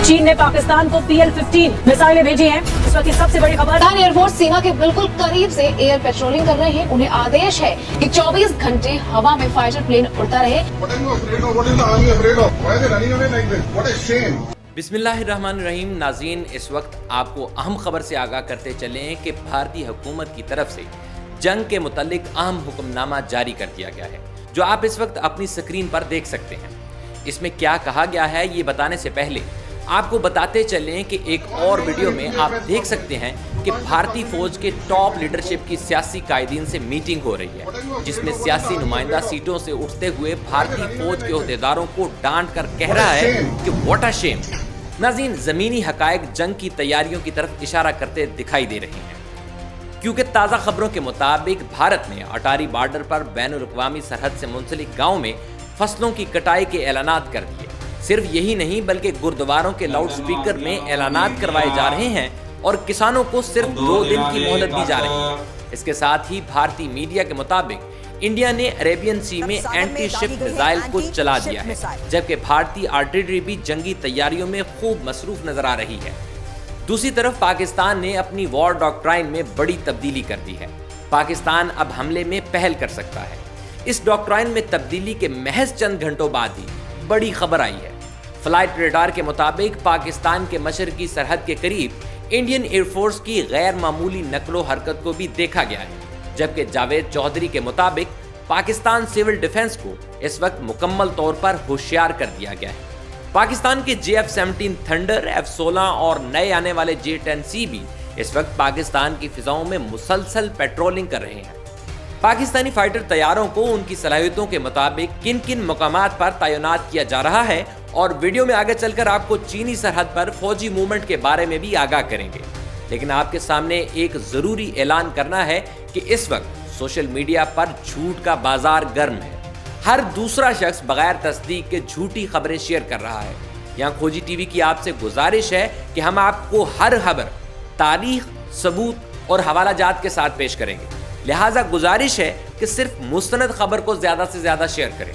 चीन ने पाकिस्तान को PL-15 मिसाइलें भेजी हैं। इस वक्त की सबसे बड़ी खबर, पाकिस्तान एयरफोर्स सीमा के बिल्कुल करीब से एयर पेट्रोलिंग कर रहे हैं। उन्हें आदेश है कि 24 घंटे हवा में फाइटर प्लेन उड़ता रहे। What are you afraid of? What is the army afraid of? Why are they running away like this? What a shame! बिस्मिल्लाहिर्रहमानिर्रहीम। नाज़रीन, इस वक्त आपको अहम खबर से आगाह करते चलें कि भारतीय हुकूमत की तरफ से जंग के मुतालिक अहम हुक्मनामा जारी कर दिया गया है, जो आप इस वक्त अपनी स्क्रीन पर देख सकते हैं। इसमें क्या कहा गया है ये बताने से पहले आपको बताते चलें कि एक और वीडियो में आप देख सकते हैं कि भारतीय फौज के टॉप लीडरशिप की सियासी कायदीन से मीटिंग हो रही है, जिसमें सियासी नुमाइंदा सीटों से उठते हुए भारतीय फौज के ओहदेदारों को डांट कर कह रहा है कि व्हाट अ शेम। नाज़रीन, ज़मीनी हकायक जंग की तैयारियों की तरफ इशारा करते दिखाई दे रहे हैं, क्योंकि ताज़ा खबरों के मुताबिक भारत ने अटारी बॉर्डर पर बैनुल-अक़वामी सरहद से मुंसलिक गाँव में फसलों की कटाई के ऐलानात कर दिए। सिर्फ यही नहीं बल्कि गुरुद्वारों के लाउड स्पीकर में ऐलानात करवाए जा रहे हैं और किसानों को सिर्फ 2 दिन की मोहलत दी जा रही है। इसके साथ ही भारतीय मीडिया के मुताबिक इंडिया ने अरेबियन सी में एंटी शिप मिसाइल को चला दिया है, जबकि भारतीय आर्टिलरी भी जंगी तैयारियों में खूब मसरूफ नजर आ रही है। दूसरी तरफ पाकिस्तान ने अपनी वॉर डॉक्ट्राइन में बड़ी तब्दीली कर दी है। पाकिस्तान अब हमले में पहल कर सकता है। इस डॉक्ट्राइन में तब्दीली के महज चंद घंटों बाद ही बड़ी खबर आई है। फ्लाइट रेडार के मुताबिक पाकिस्तान के मशरकी सरहद के करीब इंडियन एयरफोर्स की गैर मामूली नकलो हरकत को भी देखा गया है, जबकि जावेद चौधरी के मुताबिक पाकिस्तान सिविल डिफेंस को इस वक्त मुकम्मल तौर पर होशियार कर दिया गया है। पाकिस्तान के JF-17 थंडर, F-16 और नए आने वाले J-10C भी इस वक्त पाकिस्तान की फिजाओं में मुसलसल पेट्रोलिंग कर रहे हैं। पाकिस्तानी फाइटर तैयारों को उनकी सलाहियतों के मुताबिक किन किन मकामात पर तैनात किया जा रहा है, और वीडियो में आगे चलकर आपको चीनी सरहद पर फौजी मूवमेंट के बारे में भी आगाह करेंगे। लेकिन आपके सामने एक जरूरी ऐलान करना है कि इस वक्त सोशल मीडिया पर झूठ का बाजार गर्म है। हर दूसरा शख्स बगैर तस्दीक के झूठी खबरें शेयर कर रहा है। यहाँ खोजी टीवी की आपसे गुजारिश है कि हम आपको हर खबर तारीख, सबूत और हवाला जात के साथ पेश करेंगे, लिहाजा गुजारिश है कि सिर्फ मुस्तनद खबर को ज्यादा से ज्यादा शेयर करें।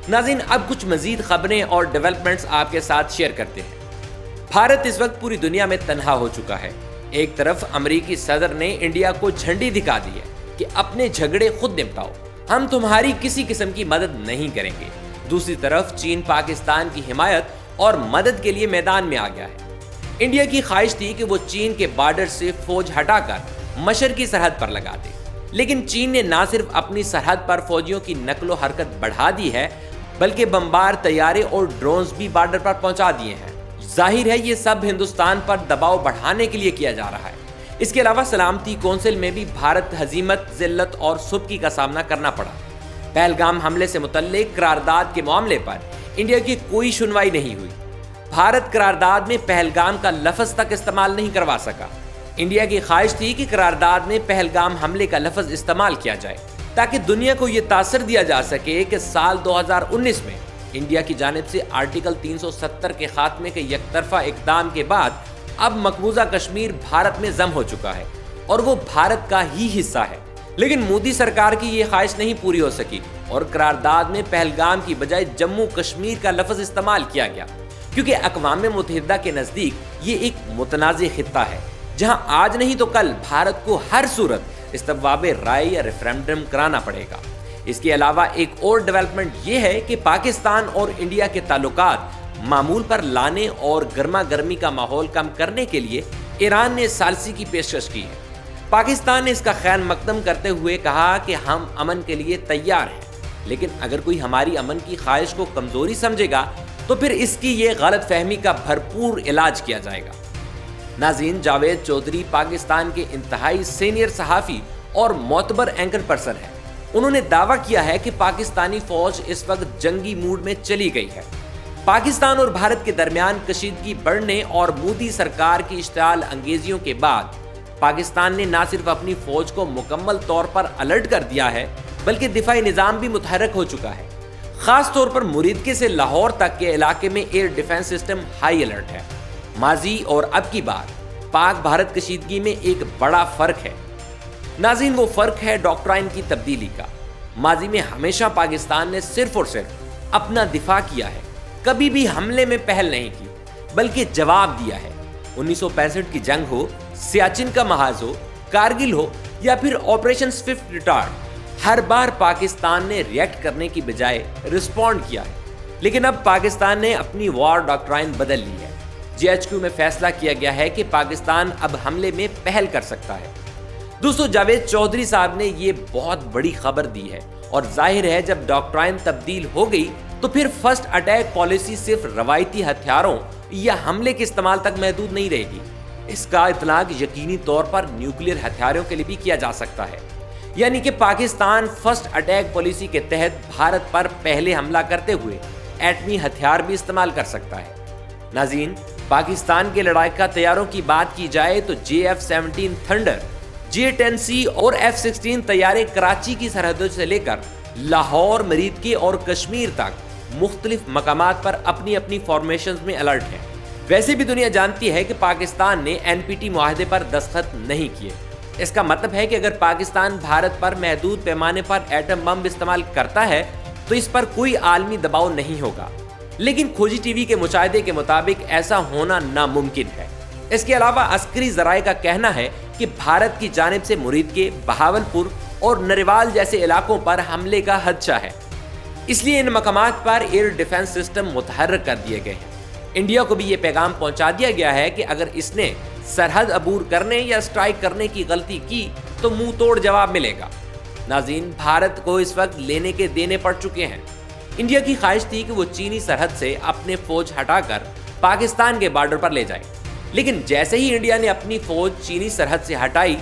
नाज़रीन, अब कुछ मजीद खबरें और डेवलपमेंट्स आपके साथ शेयर करते हैं। भारत इस वक्त पूरी दुनिया में तन्हा हो चुका है। एक तरफ अमेरिकी सदर ने इंडिया को झंडी दिखा दी है कि अपने झगड़े खुद निपटाओ, हम तुम्हारी किसी किस्म की मदद नहीं करेंगे। दूसरी तरफ चीन पाकिस्तान की हिमायत और मदद के लिए मैदान में आ गया है। इंडिया की ख्वाहिश थी कि वो चीन के बॉर्डर से फौज हटाकर मशरकी सरहद पर लगा दे, लेकिन चीन ने न सिर्फ अपनी सरहद पर फौजियों की नकलो हरकत बढ़ा दी है, बल्कि बमबार तैयारे और ड्रोन्स भी बॉर्डर पर पहुंचा दिए हैं। जाहिर है ये सब हिंदुस्तान पर दबाव बढ़ाने के लिए किया जा रहा है। इसके अलावा सलामती कौंसिल में भी भारत हजीमत, जिल्लत और सुबकी का सामना करना पड़ा। पहलगाम हमले से मुतल्लिक करारदाद के मामले पर इंडिया की कोई सुनवाई नहीं हुई। भारत करारदाद में पहलगाम का लफ्ज तक इस्तेमाल नहीं करवा सका। इंडिया की ख्वाहिश थी कि करारदाद में पहलगाम हमले का लफ्ज इस्तेमाल किया जाए, ताकि दुनिया को यह तासर दिया जा सके कि साल 2019 में इंडिया की जानिब से आर्टिकल 370 के खात्मे के यकतरफा इकदाम के बाद अब मकबूजा कश्मीर भारत में जम हो चुका है और वो भारत का ही हिस्सा है। लेकिन मोदी सरकार की ये ख्वाहिश नहीं पूरी हो सकी और करारदाद में पहलगाम की बजाय जम्मू कश्मीर का लफ्ज इस्तेमाल किया गया, क्योंकि अक़वाम मुत्तहिदा के नज़दीक ये एक मुतनाज़ खित्ता है, जहाँ आज नहीं तो कल भारत को हर सूरत इस्तवाबे राय या रेफरेंडम कराना पड़ेगा। इसके अलावा एक और डेवलपमेंट ये है कि पाकिस्तान और इंडिया के ताल्लुकात मामूल पर लाने और गर्मा गर्मी का माहौल कम करने के लिए ईरान ने सालसी की पेशकश की है। पाकिस्तान ने इसका खैर मकदम करते हुए कहा कि हम अमन के लिए तैयार हैं, लेकिन अगर कोई हमारी अमन की ख्वाहिश को कमजोरी समझेगा तो फिर इसकी ये गलत फहमी का भरपूर इलाज किया जाएगा। नाज़रीन, जावेद चौधरी पाकिस्तान के इंतहाई सीनियर सहाफ़ी और मोतबर एंकर पर्सन है। उन्होंने दावा किया है कि पाकिस्तानी फौज इस वक्त जंगी मूड में चली गई है। पाकिस्तान और भारत के दरमियान कशीदगी बढ़ने और मोदी सरकार की इश्तिआल अंगेजियों के बाद पाकिस्तान ने न सिर्फ अपनी फौज को मुकम्मल तौर पर अलर्ट कर दिया है, बल्कि दिफाई निज़ाम भी मुतहरक हो चुका है। खास तौर पर मुरीदके से लाहौर तक के इलाके में air defence system high alert है। माजी और अब की बार पाक भारत कशीदगी में एक बड़ा फर्क है। नाज़रीन, वो फर्क है डॉक्ट्राइन की तब्दीली का। माजी में हमेशा पाकिस्तान ने सिर्फ और सिर्फ अपना दिफा किया है, कभी भी हमले में पहल नहीं की। बल्कि जवाब दिया है। 1965 की जंग हो, सियाचिन का महाज हो, कारगिल हो या फिर ऑपरेशन स्विफ्ट रिटार्ड, हर बार पाकिस्तान ने रिएक्ट करने की बजाय रिस्पॉन्ड किया है। लेकिन अब पाकिस्तान ने अपनी वॉर डॉक्ट्राइन बदल ली है। जीएचक्यू में फैसला किया गया है कि पाकिस्तान अब हमले में पहल कर सकता है। दोस्तों, जावेद चौधरी साहब ने ये बहुत बड़ी खबर दी है और जाहिर है जब डॉक्ट्राइन तब्दील हो गई तो फिर फर्स्ट अटैक पॉलिसी सिर्फ रवायती हथियारों या हमले के इस्तेमाल तक महदूद नहीं रहेगी। इसका इतलाक यकीनी तौर पर न्यूक्लियर हथियारों के लिए भी किया जा सकता है। यानी कि पाकिस्तान फर्स्ट अटैक पॉलिसी के तहत भारत पर पहले हमला करते हुए एटमी हथियार भी इस्तेमाल कर सकता है। नाज़रीन, पाकिस्तान के लड़ाका तैयारों की बात की जाए तो JF-17 थंडर, J-10C और F-16 तैयारे कराची की सरहदों से लेकर लाहौर, मरीदकी और कश्मीर तक मुख्तलिफ मकामात पर अपनी अपनी फॉर्मेशंस में अलर्ट है। वैसे भी दुनिया जानती है कि पाकिस्तान ने NPT मुआहदे पर दस्तखत नहीं किए। इसका मतलब है कि अगर पाकिस्तान भारत पर महदूद पैमाने पर एटम बम इस्तेमाल करता है तो इस पर कोई आलमी दबाव नहीं होगा। लेकिन खोजी टीवी के मुशाहिदे के मुताबिक ऐसा होना नामुमकिन है। इसके अलावा अस्करी जराये का कहना है कि भारत की जानिब से मुरीदके, बहावलपुर और नरेवाल जैसे इलाकों पर हमले का खदशा है। इसलिए इन मकामात पर एयर डिफेंस सिस्टम मुतहर्रिक कर दिए गए हैं। इंडिया को भी ये पैगाम पहुंचा दिया गया है कि अगर इसने सरहद अबूर करने या स्ट्राइक करने की गलती की तो मुंह तोड़ जवाब मिलेगा। नाज़रीन, भारत को इस वक्त लेने के देने पड़ चुके हैं। इंडिया की ख्वाहिश थी कि वो चीनी सरहद से अपने फौज हटाकर पाकिस्तान के बॉर्डर पर ले जाए, लेकिन जैसे ही इंडिया ने अपनी फौज चीनी सरहद से हटाई,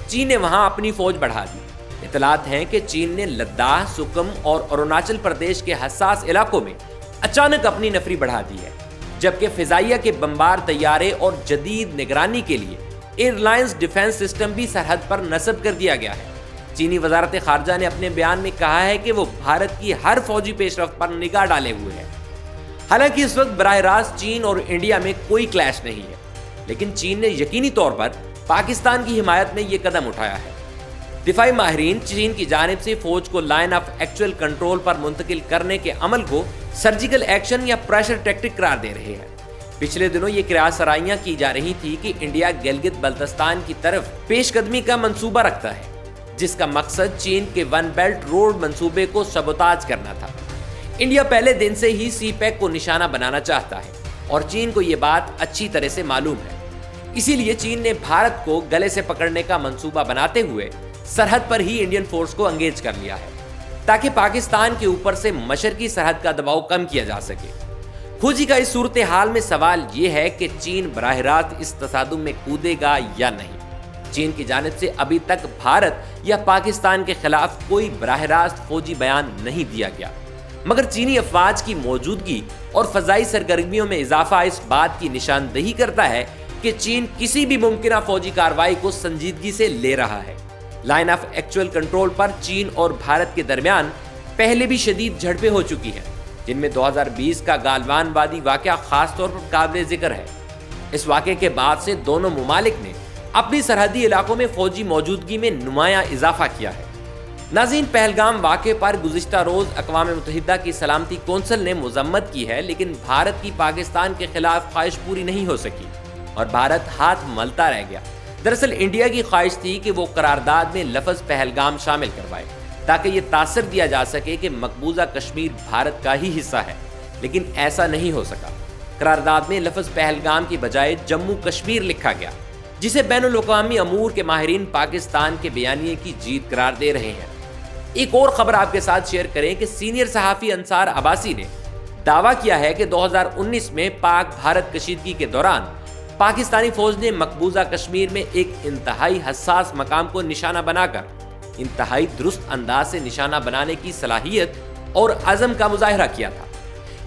चीन ने वहां अपनी फौज बढ़ा दी। इतलात हैं कि चीन ने लद्दाख, सुकम और अरुणाचल प्रदेश के हसास इलाकों में अचानक अपनी नफरी बढ़ा दी है, जबकि फिजाइया के बमबार तैयारे और जदीद निगरानी के लिए एयरलाइंस डिफेंस सिस्टम भी सरहद पर नस्ब कर दिया गया है। चीनी वजारत खारजा ने अपने बयान में कहा है कि वो भारत की हर फौजी पेशरफ्त पर निगाह डाले हुए है। हालांकि इस वक्त बराह रास्त चीन और इंडिया में कोई क्लैश नहीं है, लेकिन चीन ने यकीनी तौर पर पाकिस्तान की हिमायत में ये कदम उठाया है। दिफाई माहिरीन चीन की जानिब से फौज को लाइन ऑफ एक्चुअल कंट्रोल पर मुंतकिल करने के अमल को सर्जिकल एक्शन या प्रेशर टैक्टिक करार दे रहे हैं। पिछले दिनों ये किरात सराइयां की जा रही थी कि इंडिया गिलगित बल्तिस्तान की तरफ पेशकदमी का मंसूबा रखता है, जिसका मकसद चीन के वन बेल्ट रोड मंसूबे को सबोताज करना था। इंडिया पहले दिन से ही CPEC को निशाना बनाना चाहता है और चीन को ये बात अच्छी तरह से मालूम है। इसीलिए चीन ने भारत को गले से पकड़ने का मंसूबा बनाते हुए सरहद पर ही इंडियन फोर्स को एंगेज कर लिया है, ताकि पाकिस्तान के ऊपर से मशरकी सरहद का दबाव कम किया जा सके। खोजी का इस सूरत हाल में सवाल ये है कि चीन बराह रास्त इस तसादुम में कूदेगा या नहीं। चीन की जानिब से अभी तक भारत या पाकिस्तान के खिलाफ कोई बराह रास्त फौजी बयान नहीं दिया गया, मगर चीनी अफवाज की मौजूदगी और फजाई सरगर्मियों में इजाफा इस बात की निशानदही करता है कि चीन किसी भी मुमकिन फौजी कार्रवाई को संजीदगी से ले रहा है। लाइन ऑफ एक्चुअल कंट्रोल पर चीन और भारत के दरमियान पहले भी शदीद झड़पें हो चुकी हैं, जिनमें 2020 का गालवान वादी वाकया खास तौर पर काबिल जिक्र है। इस वाकये के बाद से दोनों मुमालिक ने अपनी सरहदी इलाकों में फौजी मौजूदगी में नुमाया इजाफा किया है। नाज़रीन, पहलगाम वाक़े पर गुज़िश्ता रोज़ अक़वाम मुत्तहिदा की सलामती कौंसिल ने मज़म्मत की है, लेकिन भारत की पाकिस्तान के खिलाफ ख्वाहिश पूरी नहीं हो सकी और भारत हाथ मलता रह गया। दरअसल इंडिया की ख्वाहिश थी कि वो करारदाद में लफ्ज़ पहलगाम शामिल करवाए, ताकि ये तासर दिया जा सके कि मकबूजा कश्मीर भारत का ही हिस्सा है, लेकिन ऐसा नहीं हो सका। करारदाद में लफ्ज़ पहलगाम की बजाय जम्मू कश्मीर लिखा गया, जिसे बैनुल अक़वामी अमूर के माहिरीन पाकिस्तान के बयानिए की जीत करार दे रहे हैं। एक और खबर आपके साथ शेयर करें कि सीनियर सहाफ़ी अंसार अब्बासी ने दावा किया है कि 2019 में पाक भारत कशीदगी के दौरान पाकिस्तानी फौज ने मकबूजा कश्मीर में एक इंतहाई हसास मकाम को निशाना बनाकर इंतहाई दुरुस्त अंदाज से निशाना बनाने की सलाहियत और अज़म का मुजाहिरा किया था।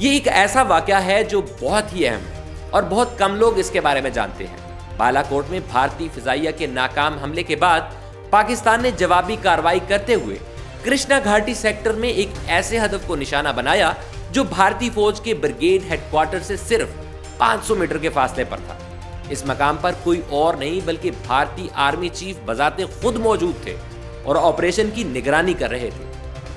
ये एक ऐसा वाक़या है जो बहुत ही अहम है और बहुत कम लोग इसके बारे में जानते हैं। बालाकोट में भारतीय फिजाइया के नाकाम हमले के बाद पाकिस्तान ने जवाबी कार्रवाई करते हुए कृष्णा घाटी सेक्टर में एक ऐसे हदफ को निशाना बनाया जो भारतीय फौज के ब्रिगेड हेडक्वार्टर से सिर्फ 500 मीटर के फासले पर था। इस मकाम पर कोई और नहीं बल्कि भारतीय आर्मी चीफ बजाते खुद मौजूद थे और ऑपरेशन की निगरानी कर रहे थे।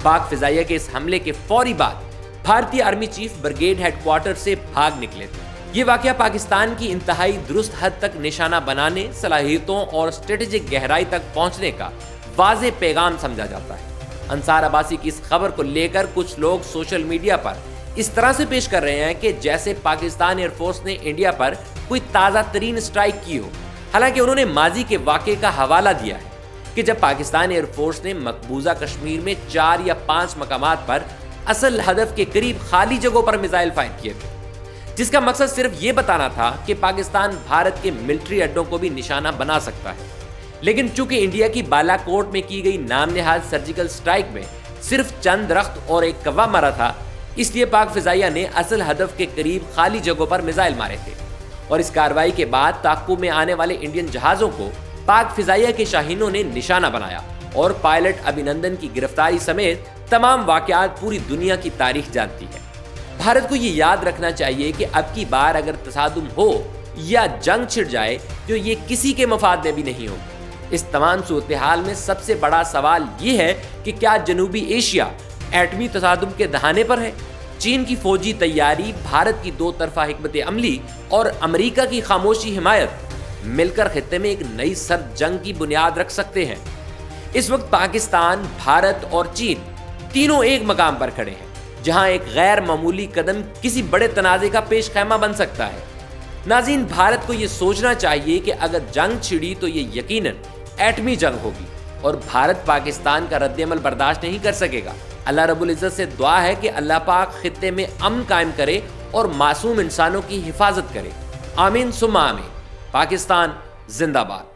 पाक फिजाइया के इस हमले के फौरी बाद भारतीय आर्मी चीफ ब्रिगेड हेडक्वार्टर से भाग निकले थे। یہ واقعہ پاکستان کی انتہائی درست حد تک نشانہ بنانے، صلاحیتوں اور اسٹریٹجک گہرائی تک پہنچنے کا واضح پیغام سمجھا جاتا ہے۔ انصار عباسی کی اس خبر کو لے کر کچھ لوگ سوشل میڈیا پر اس طرح سے پیش کر رہے ہیں کہ جیسے پاکستان ایئر فورس نے انڈیا پر کوئی تازہ ترین اسٹرائک کی ہو، حالانکہ انہوں نے ماضی کے واقعے کا حوالہ دیا ہے کہ جب پاکستان ایئر فورس نے مقبوضہ کشمیر میں 4 یا 5 مقامات پر اصل ہدف کے قریب خالی جگہوں پر میزائل فائر کیے تھے، جس کا مقصد صرف یہ بتانا تھا کہ پاکستان بھارت کے ملٹری اڈوں کو بھی نشانہ بنا سکتا ہے۔ لیکن چونکہ انڈیا کی بالا کوٹ میں کی گئی نام نہاد سرجیکل اسٹرائک میں صرف چند درخت اور ایک کوا مرا تھا، اس لیے پاک فضائیہ نے اصل ہدف کے قریب خالی جگہوں پر میزائل مارے تھے، اور اس کارروائی کے بعد تعاقب میں آنے والے انڈین جہازوں کو پاک فضائیہ کے شاہینوں نے نشانہ بنایا، اور پائلٹ ابھینندن کی گرفتاری سمیت تمام واقعات پوری دنیا کی تاریخ جانتی ہے۔ بھارت کو یہ یاد رکھنا چاہیے کہ اب کی بار اگر تصادم ہو یا جنگ چھڑ جائے تو یہ کسی کے مفاد میں بھی نہیں ہوگی۔ اس تمام صورتحال میں سب سے بڑا سوال یہ ہے کہ کیا جنوبی ایشیا ایٹمی تصادم کے دہانے پر ہے؟ چین کی فوجی تیاری، بھارت کی دو طرفہ حکمت عملی اور امریکہ کی خاموشی حمایت مل کر خطے میں ایک نئی سرد جنگ کی بنیاد رکھ سکتے ہیں۔ اس وقت پاکستان، بھارت اور چین تینوں ایک مقام پر کھڑے ہیں، جہاں ایک غیر معمولی قدم کسی بڑے تنازع کا پیش خیمہ بن سکتا ہے۔ ناظرین، بھارت کو یہ سوچنا چاہیے کہ اگر جنگ چھڑی تو یہ یقیناً ایٹمی جنگ ہوگی، اور بھارت پاکستان کا رد عمل برداشت نہیں کر سکے گا۔ اللہ رب العزت سے دعا ہے کہ اللہ پاک خطے میں امن قائم کرے اور معصوم انسانوں کی حفاظت کرے۔ آمین ثم آمین۔ پاکستان زندہ باد۔